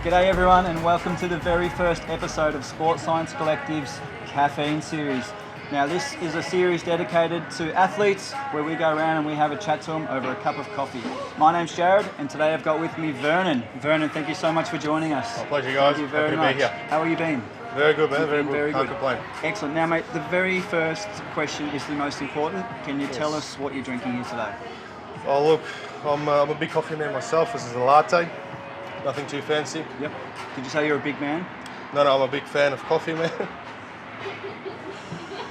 G'day everyone and welcome to the very first episode of Sports Science Collective's Caffeine series. Now this is a series dedicated to athletes where we go around and we have a chat to them over a cup of coffee. My name's Jared and today I've got with me Vernon. Vernon, thank you so much for joining us. My pleasure guys, thank you very much. Happy to be here. How have you been? Very good man, very good. Can't complain. Excellent. Now mate, the very first question is the most important. Can you tell us what you're drinking here today? Oh look, I'm a big coffee man myself. This is a latte, nothing too fancy. Yep. Did you say you're a big man? No, I'm a big fan of coffee man.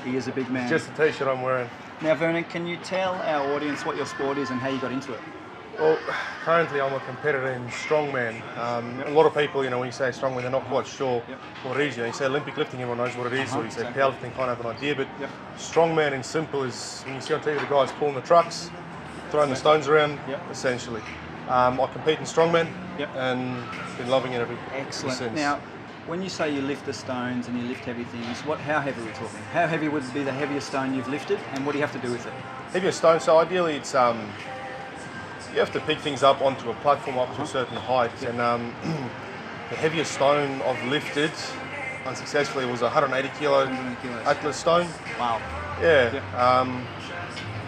He is a big man. Just the t-shirt I'm wearing. Now Vernon, can you tell our audience what your sport is and how you got into it? Well, currently I'm a competitor in Strongman. A lot of people, when you say Strongman, they're not quite sure what it is. You say Olympic lifting, everyone knows what it is, or you say powerlifting, kind of have an idea, but Strongman in simple is, when you see on TV the guys pulling the trucks, throwing the stones around, essentially. I compete in Strongman and been loving it ever since. Now, when you say you lift the stones and you lift heavy things, how heavy are we talking? How heavy would be the heaviest stone you've lifted and what do you have to do with it? Heaviest stone, so ideally it's you have to pick things up onto a platform up to a certain height, and the heaviest stone I've lifted unsuccessfully was a 180 kilo Atlas stone. Wow. Yeah.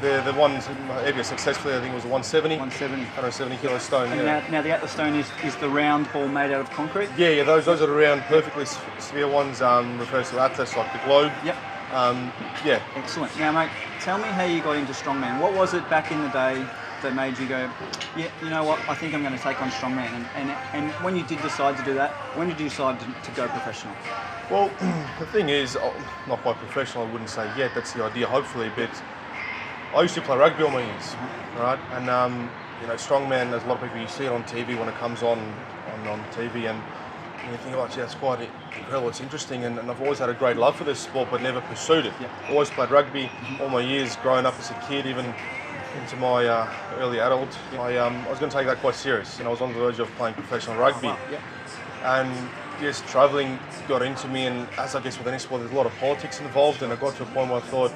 The one heaviest successfully I think was a 170 kilo stone. And now the Atlas stone is the round ball made out of concrete? Yeah, those are round, perfectly sphere ones, refers to Atlas, like the globe. Yep. Yeah. Excellent. Now mate, tell me how you got into Strongman. What was it back in the day that made you go, yeah, you know what, I think I'm going to take on Strongman? And when you did decide to do that, when did you decide to go professional? Well, the thing is, not quite professional, I wouldn't say yet, that's the idea, hopefully, but I used to play rugby all my years, right? And, Strongman, there's a lot of people, you see it on TV when it comes on TV, and you think, oh, gee, that's quite incredible, it's interesting, and I've always had a great love for this sport, but never pursued it. Always played rugby all my years, growing up as a kid, even into my early adult. I was going to take that quite serious, and I was on the verge of playing professional rugby. And just travelling got into me, and as I guess with any sport, there's a lot of politics involved, and I got to a point where I thought,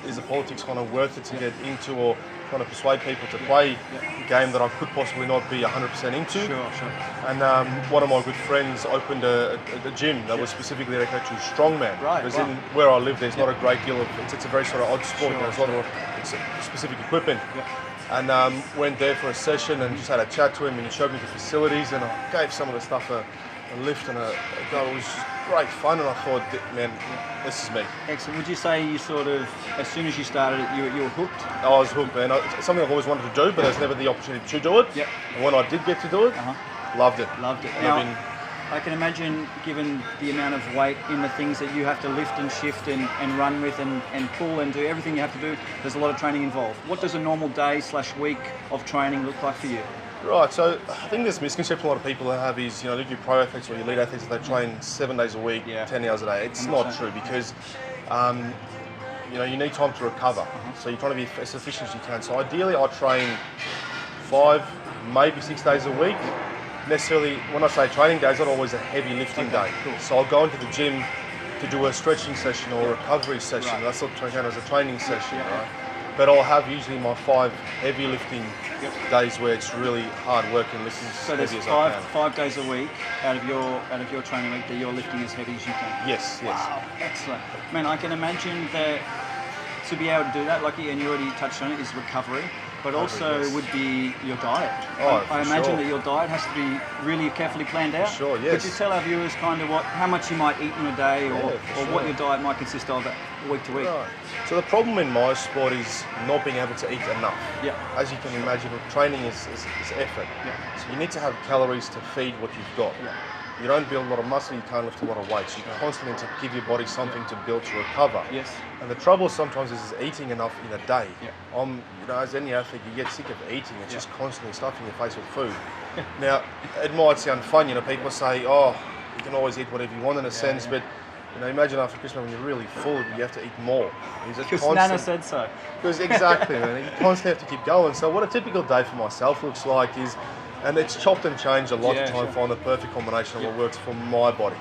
is the politics kind of worth it to get into, or trying to persuade people to play a game that I could possibly not be 100% into? Sure. And one of my good friends opened a gym that was specifically dedicated to Strongman. Right. Because in where I live, there's not a great deal of, it's a very sort of odd sport. There's a lot of specific equipment. And went there for a session and just had a chat to him, and he showed me the facilities, and I gave some of the stuff a lift and a go. It was just great fun, and I thought, man, this is me. Excellent. Would you say you sort of, as soon as you started it, you were hooked? I was hooked, man. It's something I've always wanted to do, but there's never the opportunity to do it. And when I did get to do it, loved it. Loved it. Now, I can imagine, given the amount of weight in the things that you have to lift and shift and run with and pull and do everything you have to do, there's a lot of training involved. What does a normal day/week of training look like for you? Right, so I think this misconception a lot of people have is, your pro athletes or your elite athletes, they train 7 days a week, 10 hours a day. It's not true, because you need time to recover. So you're trying to be as efficient as you can. So ideally I train 5, maybe 6 days a week. Necessarily, when I say training days, not always a heavy lifting day. Cool. So I'll go into the gym to do a stretching session or a recovery session. That's what I count as a training session, right? But I'll have usually my 5 heavy lifting days where it's really hard work and lifting as heavy as I can. 5 days a week out of your training week that you're lifting as heavy as you can. Yes. Wow, excellent. Man, I can imagine that to be able to do that, and you already touched on it, is recovery, but also would be your diet. I imagine that your diet has to be really carefully planned out. Sure, yes. Could you tell our viewers kind of how much you might eat in a day, or what your diet might consist of week to week? Right. So the problem in my sport is not being able to eat enough. As you can imagine, training is effort. So you need to have calories to feed what you've got. You don't build a lot of muscle, you can't lift a lot of weight. So you constantly need to give your body something to build to recover. And the trouble sometimes is eating enough in a day. As any athlete, you get sick of eating. It's just constantly stuffing your face with food. Now, it might sound fun. People say, oh, you can always eat whatever you want in a sense, but imagine after Christmas when you're really full, you have to eat more. Because Nana said so. Because exactly, man. You constantly have to keep going. So what a typical day for myself looks like is, and it's chopped and changed a lot to try and find the perfect combination of what works for my body.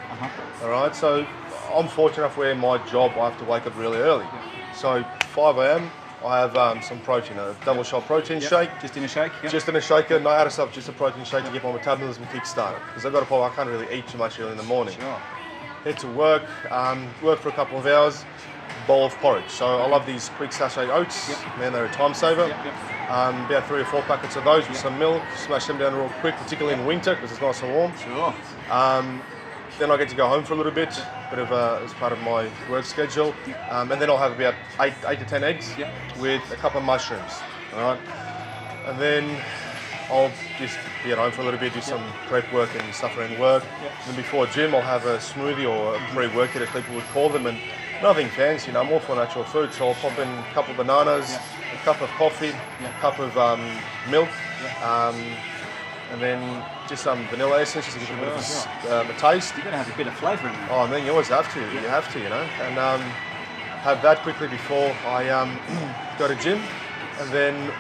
All right, so I'm fortunate enough where my job, I have to wake up really early. So 5 a.m, I have some protein, a double shot protein shake. Just in a shake? Yep. Just in a shaker, no other stuff, just a protein shake to get my metabolism kick-started. Because I've got a problem, I can't really eat too much early in the morning. Sure. Head to work, work for a couple of hours, bowl of porridge. So I love these quick sachet oats, man, they're a time saver. About 3 or 4 packets of those with some milk, smash them down real quick, particularly in winter because it's nice and warm. Sure. Then I get to go home for a little bit as part of my work schedule. And then I'll have about 8 to 10 eggs with a couple of mushrooms, all right? And then I'll just be at home for a little bit, do some prep work and stuff around work. And then before gym, I'll have a smoothie or a pre-workout, as people would call them, and nothing fancy, I'm all for natural food, so I'll pop in a couple of bananas, a cup of coffee, a cup of milk, and then just some vanilla essence, just to give it a bit of a taste. You're going to have a bit of flavour in there. Oh man, you always have to, you have to, you know. And have that quickly before I go to gym, and then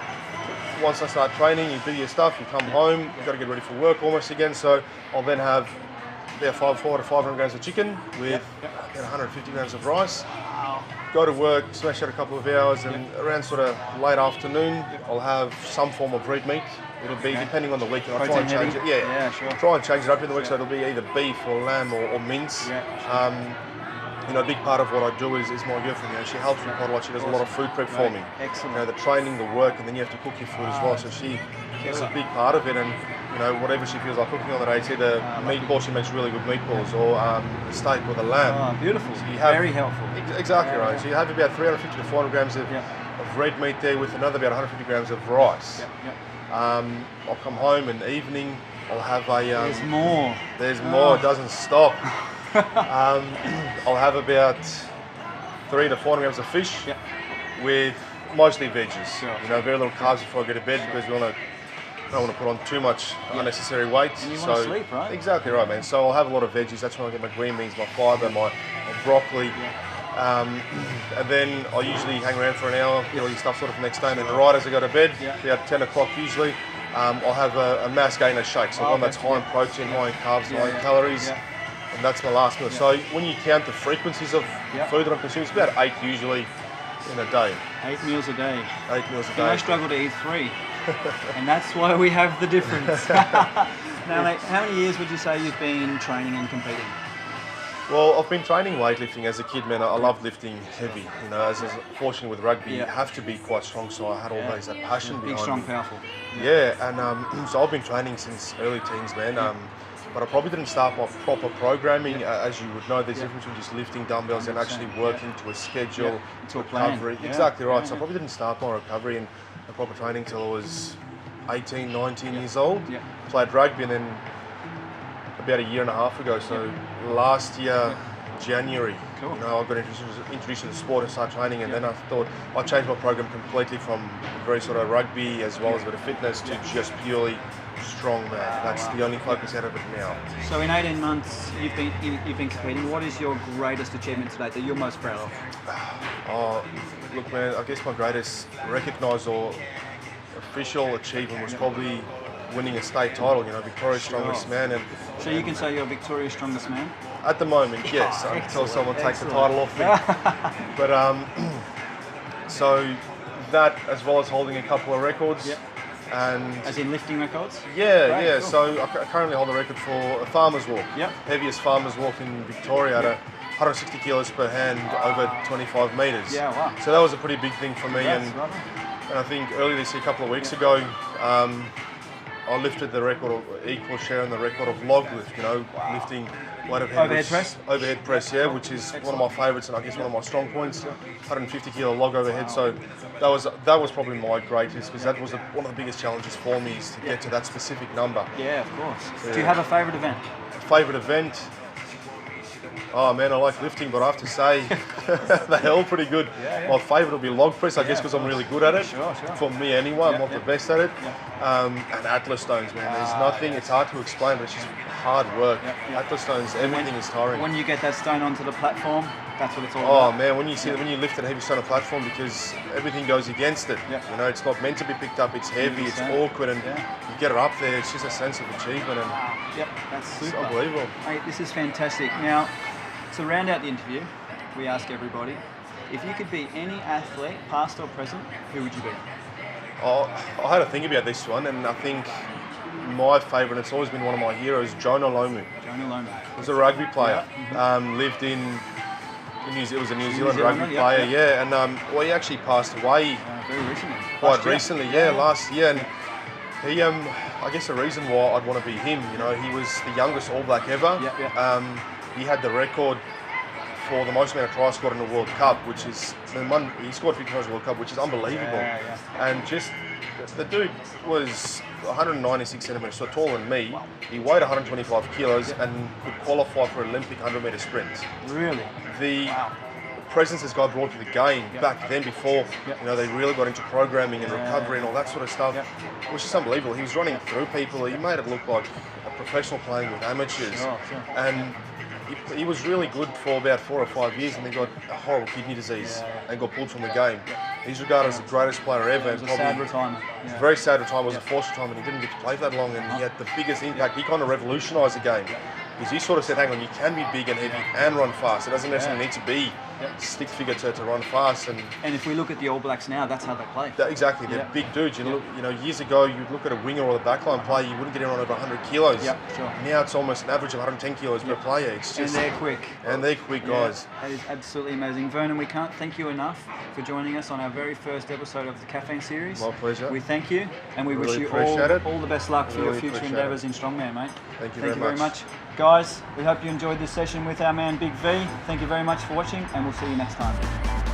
once I start training, you do your stuff, you come home, you've got to get ready for work almost again, so I'll then have about 400 to 500 grams of chicken with about 150 grams of rice. Go to work, smash out a couple of hours, and around sort of late afternoon, I'll have some form of red meat. It'll be depending on the week, and I'll try and change it. Yeah, sure. Try and change it up in the week, so it'll be either beef or lamb or mince. You know, a big part of what I do is my girlfriend. You know, she helps me quite a lot. She does a lot of food prep for me. Excellent. You know, the training, the work, and then you have to cook your food as well. So she is a big part of it, and you know, whatever she feels like cooking on the day, it's either meatballs, she makes really good meatballs, or a steak with a lamb. Oh, beautiful. So you have, very helpful. Exactly right. So you have about 350 to 400 grams of red meat there with another about 150 grams of rice. I'll come home in the evening, I'll have a... There's more. There's more, it doesn't stop. I'll have about 300 to 400 grams of fish with mostly veggies. You know, very little carbs before I go to bed because we don't want to put on too much unnecessary weight. And you want to sleep, right? Exactly right, man. So I'll have a lot of veggies. That's when I get my green beans, my fibre, my broccoli. And then I usually hang around for an hour, get all your stuff sorted for the next day. And then right as I go to bed, about 10 o'clock usually, I'll have a mass gainer shake. So one that's high in protein, high in carbs, high in calories. And that's my last meal. So when you count the frequencies of food that I'm consuming, it's about 8 usually in a day. 8 meals a day. 8 meals a day. I struggle to eat 3. And that's why we have the difference. Now, mate, how many years would you say you've been training and competing? Well, I've been training weightlifting as a kid, man. I love lifting heavy. You know, as fortunately with rugby, you have to be quite strong. So I had always that passion behind me. Big, strong, powerful. Yeah, and so I've been training since early teens, man. But I probably didn't start my proper programming. As you would know, there's a difference between just lifting dumbbells and actually working to a schedule, to a plan. Recovery. Exactly right. So I probably didn't start my recovery and proper training till I was 18, 19 years old. Played rugby, and then about a year and a half ago, so last year, January, you know, I got introduced to the sport and started training, and then I thought I changed my program completely from very sort of rugby as well as a bit of fitness to just purely strongman. That's the only focus out of it now. So in 18 months, you've been competing. What is your greatest achievement to date that you're most proud of? Oh, look, man, I guess my greatest recognised or official achievement was probably winning a state title, you know, Victoria's Strongest Man. And so you can say you're Victoria's Strongest Man? At the moment, yes, until someone takes the title off me. But so that, as well as holding a couple of records. And as in lifting records? Yeah, cool. So I currently hold the record for a farmer's walk. Heaviest farmer's walk in Victoria at 160 kilos per hand over 25 metres. So that was a pretty big thing for me. And I think earlier this year, a couple of weeks ago, I lifted the record, or equal share in the record of log lift, you know, lifting weight of hand. Overhead press? Overhead press, which is one of my favourites and I guess one of my strong points. 150 kilo log overhead, so that was probably my greatest, because that was one of the biggest challenges for me, is to get to that specific number. Yeah, of course. Do you have a favourite event? Favourite event? Oh man, I like lifting, but I have to say, they're all pretty good. My favourite will be log press, I guess, because I'm really good at it. For me anyway, I'm not the best at it. And Atlas stones, man, there's nothing, it's hard to explain, but it's just hard work. Atlas stones, everything is tiring. When you get that stone onto the platform, that's what it's all about. Oh man, when you lift a heavy stone on a platform, because everything goes against it. You know, it's not meant to be picked up, it's heavy, it's awkward, and you get it up there, it's just a sense of achievement. And that's super. It's unbelievable. Mate, this is fantastic. Now, to round out the interview, we ask everybody, If you could be any athlete, past or present, who would you be? I had to think about this one, and I think my favourite, it's always been one of my heroes, Jonah Lomu. Jonah Lomu. He was a rugby player. Lived in it was a New Zealand rugby player, yeah. And well, he actually passed away very recently. Quite recently, last year. And he, I guess the reason why I'd want to be him, you know, he was the youngest All Black ever. He had the record for the most amount of tries scored in the World Cup, which is he scored 50 tries in the World Cup, which is unbelievable. And just the dude was 196 centimeters, so taller than me. Wow. He weighed 125 kilos and could qualify for Olympic 100-meter sprints. Really? The presence this guy brought to the game back then, before you know, they really got into programming and recovery and all that sort of stuff, which is unbelievable. He was running through people. He made it look like a professional playing with amateurs. And he was really good for about 4 or 5 years, and then got a horrible kidney disease and got pulled from the game. He's regarded as the greatest player ever. It was a sad retirement. Very sad retirement. It was a forced retirement. He didn't get to play for that long, and he had the biggest impact. He kind of revolutionised the game. Because he sort of said, hang on, you can be big and heavy and run fast. It doesn't necessarily need to be stick figure to run fast. And if we look at the All Blacks now, that's how they play. Exactly, they're big dudes. You know, years ago, you'd look at a winger or the backline player, you wouldn't get anyone over 100 kilos. Now it's almost an average of 110 kilos per player. It's just, and they're quick. And they're quick guys. That is absolutely amazing. Vernon, we can't thank you enough for joining us on our very first episode of the Caffeine series. My pleasure. We thank you, and we wish you all the best luck for your future endeavours in Strongman, mate. Thank you very much. Guys, we hope you enjoyed this session with our man Big V. Thank you very much for watching, and we'll see you next time.